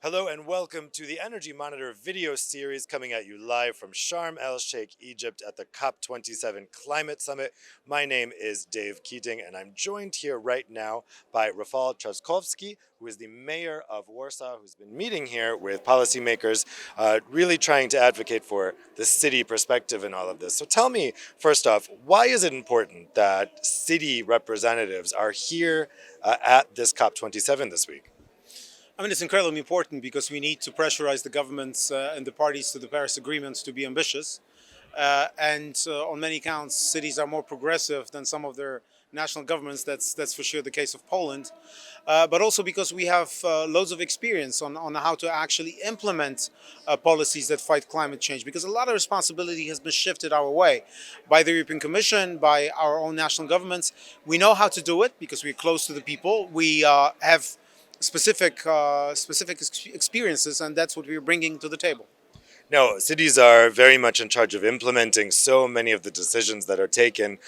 Hello and welcome to the Energy Monitor video series coming at you live from Sharm el Sheikh, Egypt at the COP27 Climate Summit. My name is Dave Keating and I'm joined here right now by Rafał Trzaskowski, who is the mayor of Warsaw, who's been meeting here with policymakers, really trying to advocate for the city perspective in all of this. So tell me, first off, why is it important that city representatives are here at this COP27 this week? I mean, it's incredibly important because we need to pressurize the governments and the parties to the Paris Agreement to be ambitious. On many counts, cities are more progressive than some of their national governments. That's for sure the case of Poland. But also because we have loads of experience on how to actually implement policies that fight climate change. Because a lot of responsibility has been shifted our way by the European Commission, by our own national governments. We know how to do it because we're close to the people. We have specific experiences, and that's what we're bringing to the table. No, cities are very much in charge of implementing so many of the decisions that are taken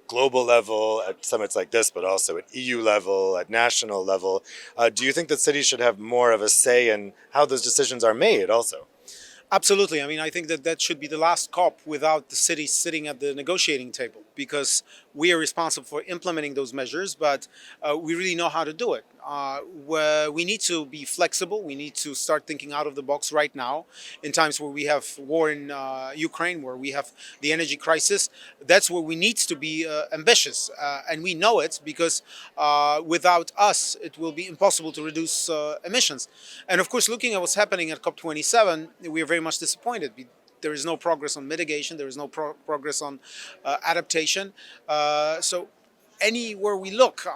global level at summits like this, but also at EU level, at national level. Do you think that cities should have more of a say in how those decisions are made also? Absolutely. I mean, I think that should be the last COP without the cities sitting at the negotiating table, because we are responsible for implementing those measures, but we really know how to do it. We need to be flexible. We need to start thinking out of the box right now in times where we have war in Ukraine, where we have the energy crisis. That's where we need to be ambitious. And we know it because without us, it will be impossible to reduce emissions. And of course, looking at what's happening at COP27, we are very much disappointed. There is no progress on mitigation. There is no progress on adaptation. So anywhere we look,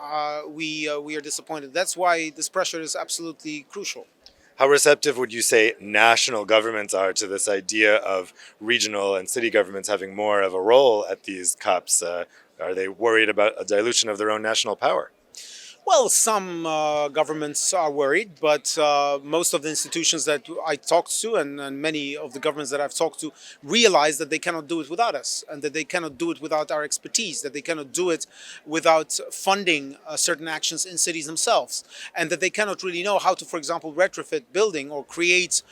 we are disappointed. That's why this pressure is absolutely crucial. How receptive would you say national governments are to this idea of regional and city governments having more of a role at these COPs? Are they worried about a dilution of their own national power? Well, some governments are worried, but most of the institutions that I talked to and many of the governments that I've talked to realize that they cannot do it without us, and that they cannot do it without our expertise, that they cannot do it without funding certain actions in cities themselves, and that they cannot really know how to, for example, retrofit building or create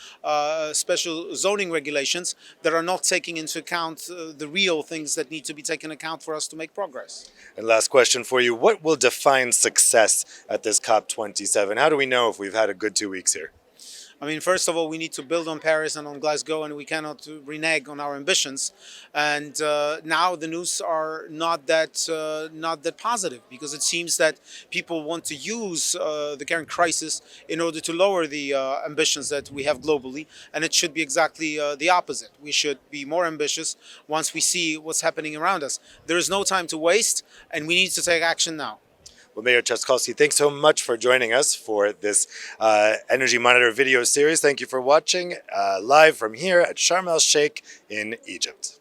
special zoning regulations that are not taking into account the real things that need to be taken account for us to make progress. And last question for you, what will define success at this COP27? How do we know if we've had a good 2 weeks here? I mean, first of all, we need to build on Paris and on Glasgow, and we cannot renege on our ambitions. And now the news are not that positive, because it seems that people want to use the current crisis in order to lower the ambitions that we have globally. And it should be exactly the opposite. We should be more ambitious once we see what's happening around us. There is no time to waste, and we need to take action now. Well, Mayor Trzaskowski, thanks so much for joining us for this Energy Monitor video series. Thank you for watching live from here at Sharm el Sheikh in Egypt.